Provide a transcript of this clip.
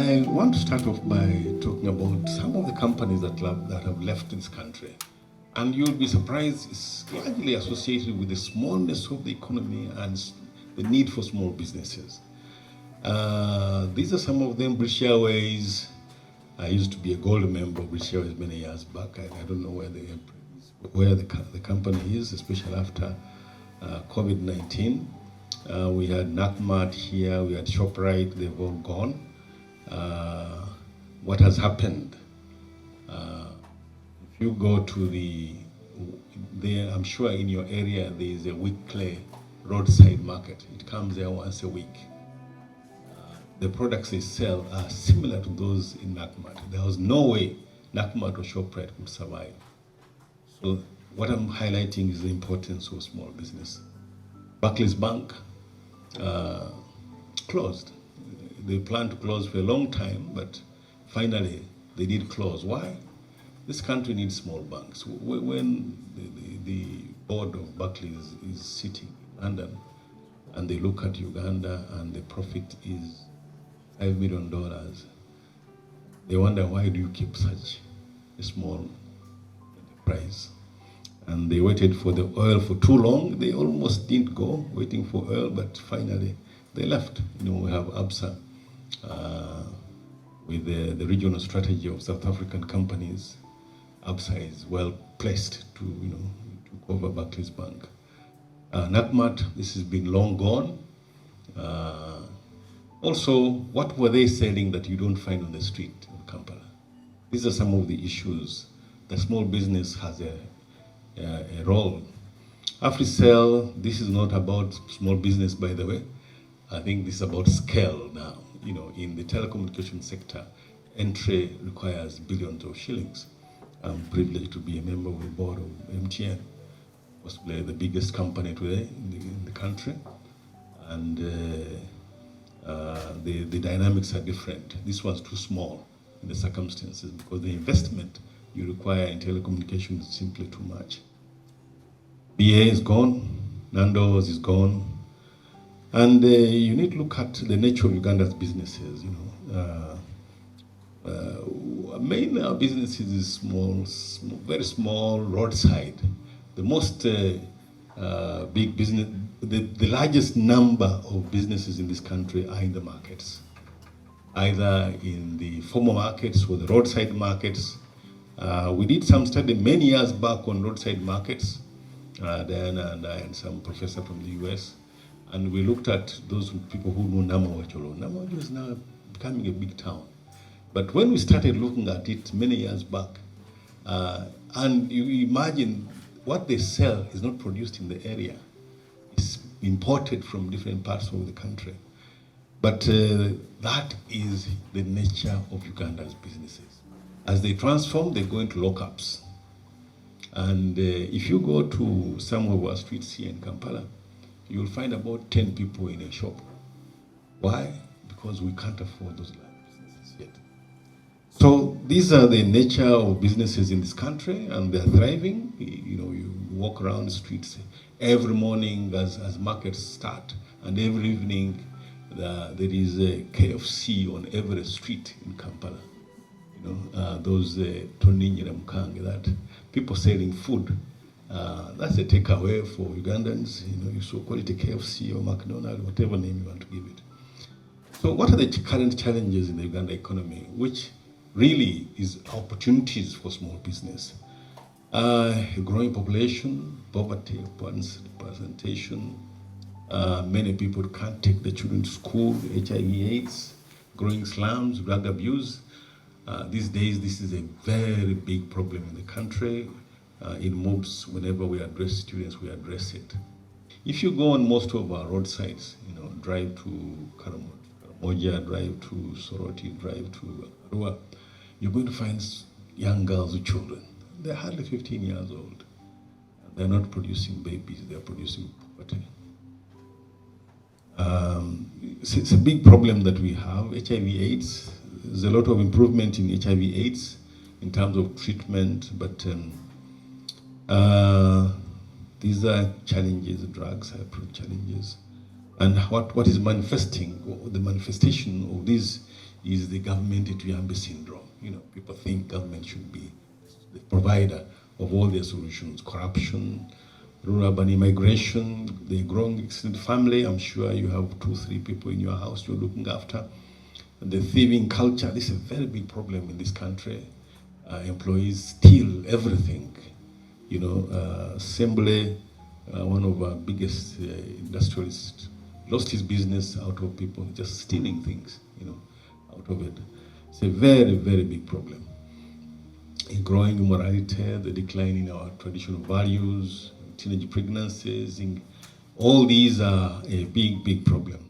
I want to start off by talking about some of the companies that have left this country. And you'll be surprised, it's largely associated with the smallness of the economy and the need for small businesses. These are some of them. British Airways. I used to be a gold member of British Airways many years back. I don't know where the company is, especially after COVID-19. We had Nakmat here, we had ShopRite, they've all gone. What has happened? If you go to there, I'm sure in your area there is a weekly roadside market. It comes there once a week. The products they sell are similar to those in Nakmat. There was no way Nakmat or ShopRite could survive. So what I'm highlighting is the importance of small business. Barclays Bank closed. They planned to close for a long time, but finally they did close. Why? This country needs small banks. When the board of Barclays is sitting in London and they look at Uganda and the profit is $5 million, they wonder, why do you keep such a small enterprise? And they waited for the oil for too long. They almost didn't go waiting for oil, but finally they left. We have ABSA with the regional strategy of South African companies. ABSA is well placed to cover Barclays Bank. Nakmat, this has been long gone. Also, what were they selling that you don't find on the street in Kampala? These are some of the issues that small business has a role. AfriCell, this is not about small business, by the way. I think this is about scale now. In the telecommunication sector, entry requires billions of shillings. I'm privileged to be a member of the board of MTN, possibly the biggest company today in the country. And the dynamics are different. This was too small in the circumstances because the investment you require in telecommunications is simply too much. BA is gone, Nando's is gone, and you need to look at the nature of Uganda's businesses. Main businesses is small, very small, roadside. The most big business, the largest number of businesses in this country are in the markets, either in the formal markets or the roadside markets. We did some study many years back on roadside markets, Diana and I and some professor from the US, and we looked at those people who know Namawacholo. Namawacholo is now becoming a big town. But when we started looking at it many years back, and you imagine what they sell is not produced in the area, it's imported from different parts of the country. But that is the nature of Uganda's businesses. As they transform, they go into lockups. And if you go to some of our streets here in Kampala, you'll find about 10 people in a shop. Why? Because we can't afford those large businesses yet. So these are the nature of businesses in this country, and they're thriving. You walk around the streets every morning as markets start, and every evening there is a KFC on every street in Kampala. Those Toninyira Mukange, that people selling food. That's a takeaway for Ugandans. You so call it a KFC or McDonald's, whatever name you want to give it. So what are the current challenges in the Uganda economy, which really is opportunities for small business? A growing population, poverty, presentation. Many people can't take their children to school, HIV/AIDS, growing slums, drug abuse. These days, this is a very big problem in the country. In MOBS, whenever we address students, we address it. If you go on most of our roadsides, drive to Karamoja, drive to Soroti, drive to Arua, you're going to find young girls with children. They're hardly 15 years old. They're not producing babies, they're producing poverty. It's a big problem that we have. HIV/AIDS, there's a lot of improvement in HIV/AIDS in terms of treatment, but these are challenges. Drugs have challenges, and what is manifesting, or the manifestation of these is the government Tuyambe syndrome. You know, people think government should be the provider of all their solutions. Corruption, rural urban immigration, the growing extended family. I'm sure you have 2-3 people in your house you're looking after. The thieving culture, this is a very big problem in this country. Employees steal everything. You know, Assembly, one of our biggest industrialists, lost his business out of people just stealing things, you know, out of it. It's a very, very big problem. A growing immorality, the decline in our traditional values, teenage pregnancies, all these are a big, big problem.